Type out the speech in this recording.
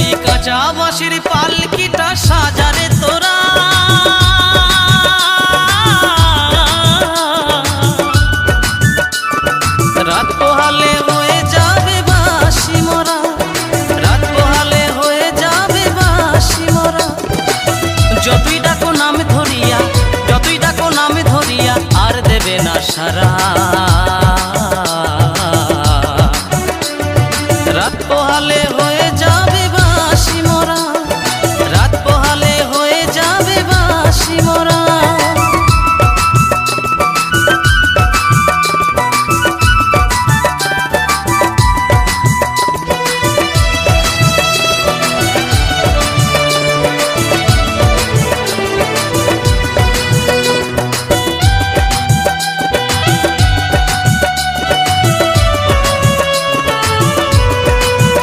ওই কাঁচা বাঁশের পালকিটা সাজারে তোরা, রাত পোহালে হয়ে যাবে বাঁশি মরা, রাত পোহালে হয়ে যাবে বাঁশি মরা। যতই ডাকো নাম ধরিয়া, যতই ডাকো নাম ধরিয়া আর দেবে না সারা। রাত পোহালে হয়ে